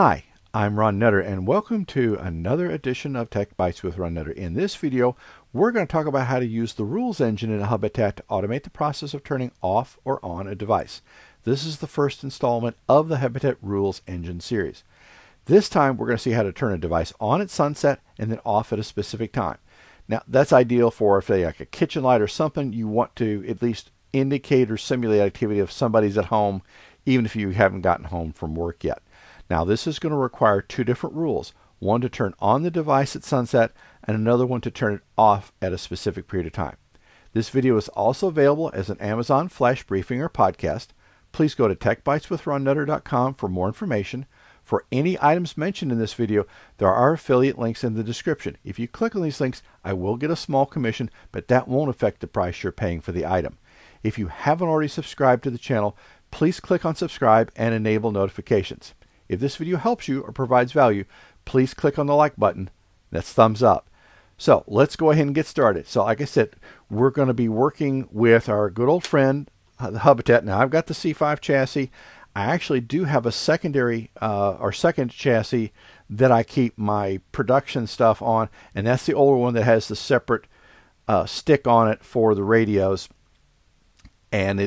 Hi, I'm Ron Nutter, and welcome to another edition of Tech Bites with Ron Nutter. In this video, we're going to talk about how to use the rules engine in Hubitat to automate the process of turning off or on a device. This is the first installment of the Hubitat Rules Engine series. This time, we're going to see how to turn a device on at sunset and then off at a specific time. Now, that's ideal for, say, like a kitchen light or something you want to at least indicate or simulate activity if somebody's at home, even if you haven't gotten home from work yet. Now, this is going to require two different rules, one to turn on the device at sunset and another one to turn it off at a specific period of time. This video is also available as an Amazon Flash Briefing or podcast. Please go to techbiteswithronnutter.com for more information. For any items mentioned in this video, there are affiliate links in the description. If you click on these links, I will get a small commission, but that won't affect the price you're paying for the item. If you haven't already subscribed to the channel, please click on subscribe and enable notifications. If this video helps you or provides value, please click on the like button. That's thumbs up. So let's go ahead and get started. So like I said, we're going to be working with our good old friend, the Hubitat. Now I've got the C5 chassis. I actually do have a secondary or second chassis that I keep my production stuff on, and that's the older one that has the separate stick on it for the radios. And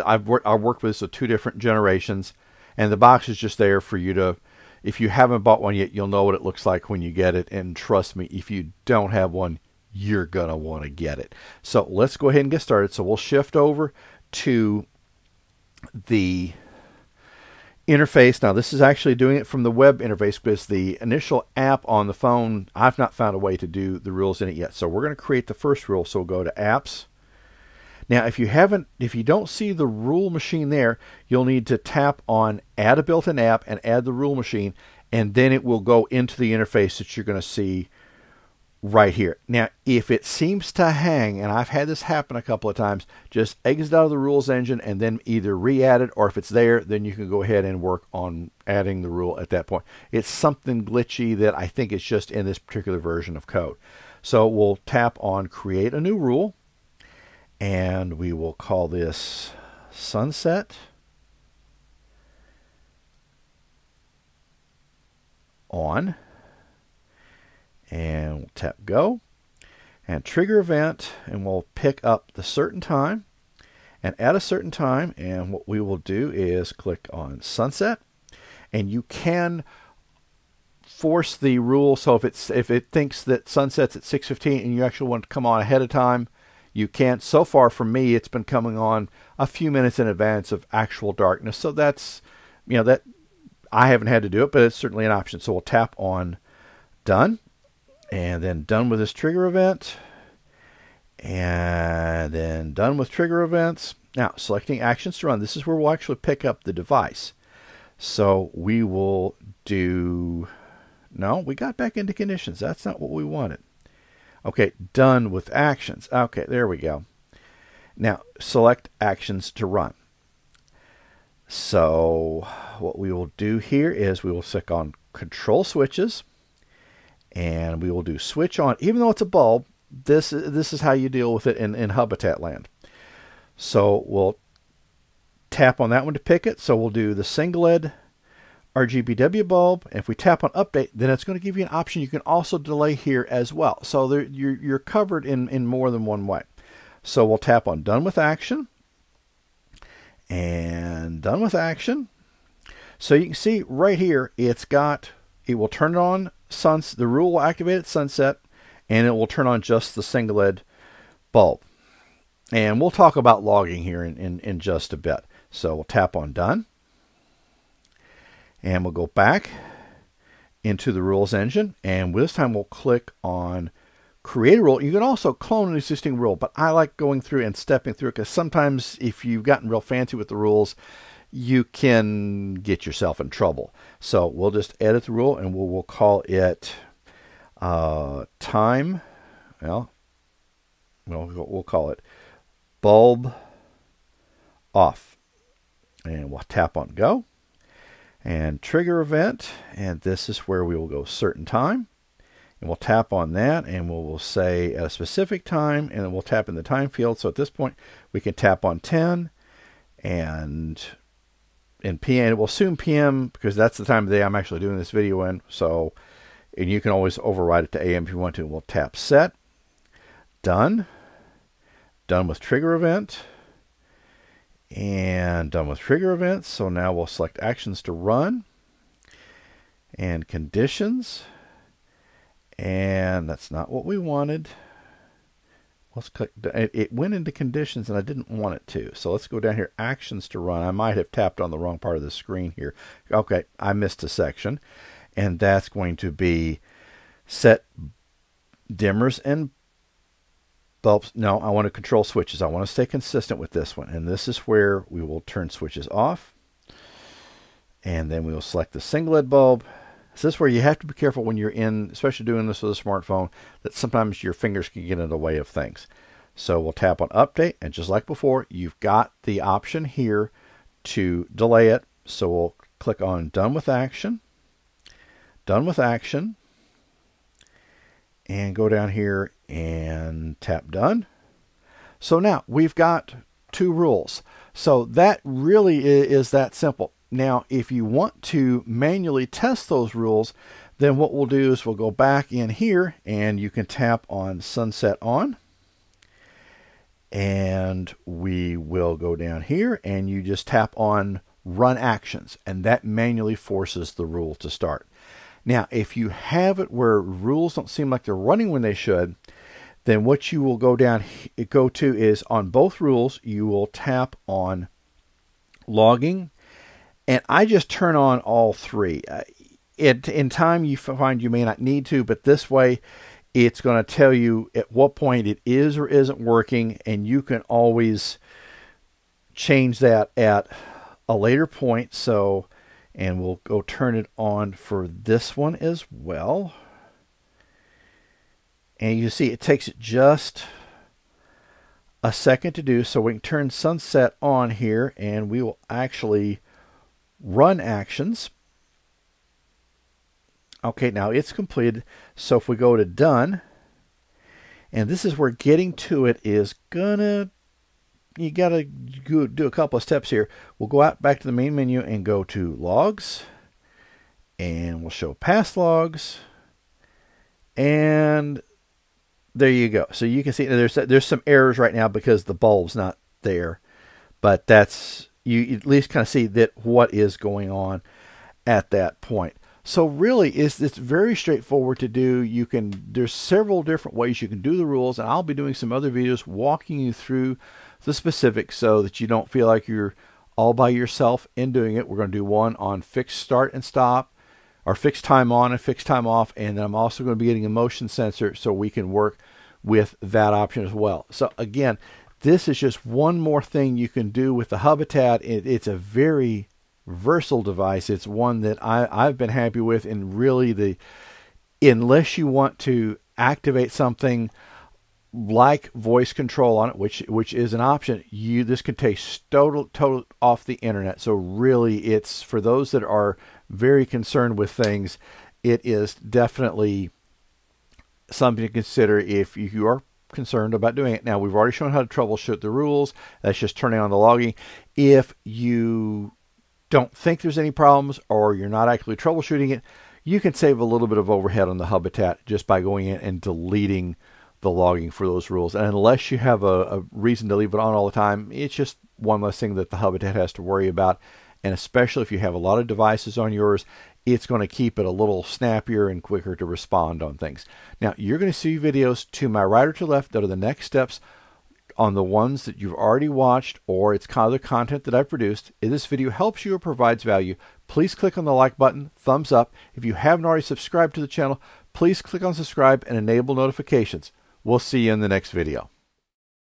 I've worked with this with two different generations. And the box is just there for you to, if you haven't bought one yet, you'll know what it looks like when you get it. And trust me, if you don't have one, you're going to want to get it. So let's go ahead and get started. So we'll shift over to the interface. Now, this is actually doing it from the web interface because the initial app on the phone, I've not found a way to do the rules in it yet. So we're going to create the first rule. So we'll go to Apps. Now, if you don't see the rule machine there, you'll need to tap on Add a built-in app and add the rule machine, and then it will go into the interface that you're going to see right here. Now, if it seems to hang, and I've had this happen a couple of times, just exit out of the rules engine and then either re-add it, or if it's there, then you can go ahead and work on adding the rule at that point. It's something glitchy that I think is just in this particular version of code. So we'll tap on Create a New Rule. And we will call this Sunset On. And we'll tap Go. And trigger event. And we'll pick up the certain time. And at a certain time. And what we will do is click on Sunset. And you can force the rule. So if it thinks that sunset's at 6:15 and you actually want to come on ahead of time, you can't. So far for me, it's been coming on a few minutes in advance of actual darkness. So that's, that I haven't had to do it, but it's certainly an option. So we'll tap on Done, and then Done with this trigger event, and then Done with trigger events. Now, selecting actions to run. This is where we'll actually pick up the device. So we will do, no, we got back into conditions. That's not what we wanted. Okay, done with actions. Okay, there we go. Now, select actions to run. So what we will do here is we will click on control switches, and we will do switch on. Even though it's a bulb, this is how you deal with it in Hubitat land. So we'll tap on that one to pick it. So we'll do the single LED RGBW bulb. If we tap on update, then it's going to give you an option. You can also delay here as well. So you're covered in more than one way. So we'll tap on done with action and done with action. So you can see right here, it will turn it on, the rule will activate at sunset, and it will turn on just the single LED bulb. And we'll talk about logging here in just a bit. So we'll tap on done. And we'll go back into the rules engine. And this time we'll click on create a rule. You can also clone an existing rule, but I like going through and stepping through because sometimes if you've gotten real fancy with the rules, you can get yourself in trouble. So we'll just edit the rule and we'll call it time. Well, we'll call it bulb off. And we'll tap on go. And trigger event, and this is where we will go certain time, and we'll tap on that, and we'll say at a specific time, and then we'll tap in the time field. So at this point we can tap on 10 and in PM. It will assume PM because that's the time of day I'm actually doing this video in. So, and you can always override it to AM if you want to. We'll tap set, done, done with trigger event, and done with trigger events. So now we'll select actions to run and conditions, and that's not what we wanted. Let's click. It went into conditions and I didn't want it to. So let's go down here, actions to run. I might have tapped on the wrong part of the screen here. Okay, I missed a section. And that's going to be set dimmers and bulbs. No, I want to control switches. I want to stay consistent with this one. And this is where we will turn switches off. And then we will select the single LED bulb. So this is where you have to be careful when you're in, especially doing this with a smartphone, that sometimes your fingers can get in the way of things. So we'll tap on update, and just like before, you've got the option here to delay it. So we'll click on done with action, and go down here and tap done. So now we've got two rules. So that really is that simple. Now, if you want to manually test those rules, then what we'll do is we'll go back in here and you can tap on sunset on. And we will go down here and you just tap on run actions, and that manually forces the rule to start. Now, if you have it where rules don't seem like they're running when they should, then what you will go to is on both rules, you will tap on logging. And I just turn on all three. In time, you find you may not need to, but this way, it's going to tell you at what point it is or isn't working, and you can always change that at a later point. So, and we'll go turn it on for this one as well. And you see, it takes just a second to do. So we can turn sunset on here, and we will actually run actions. Okay, now it's completed. So if we go to done, and this is where getting to it is gonna, you gotta do a couple of steps here. We'll go out back to the main menu and go to logs, and we'll show past logs, and there you go. So you can see there's some errors right now because the bulb's not there, but that's, you at least kind of see that what is going on at that point. So really, it's very straightforward to do. There's several different ways you can do the rules, and I'll be doing some other videos walking you through the specifics so that you don't feel like you're all by yourself in doing it. We're going to do one on fixed start and stop, or fixed time on and fixed time off, and then I'm also going to be getting a motion sensor so we can work with that option as well. So again, this is just one more thing you can do with the Hubitat. It's a very versatile device. It's one that I've been happy with, and really unless you want to activate something like voice control on it, which is an option, this could take total off the internet. So really, it's for those that are very concerned with things, it is definitely something to consider if you are concerned about doing it. Now, we've already shown how to troubleshoot the rules. That's just turning on the logging. If you don't think there's any problems, or you're not actually troubleshooting it, you can save a little bit of overhead on the Hubitat just by going in and deleting the logging for those rules. And unless you have a reason to leave it on all the time, it's just one less thing that the Hubitat has to worry about. And especially if you have a lot of devices on yours, it's going to keep it a little snappier and quicker to respond on things. Now, you're going to see videos to my right or to left that are the next steps on the ones that you've already watched, or it's kind of the content that I've produced. If this video helps you or provides value, please click on the like button, thumbs up. If you haven't already subscribed to the channel, please click on subscribe and enable notifications. We'll see you in the next video.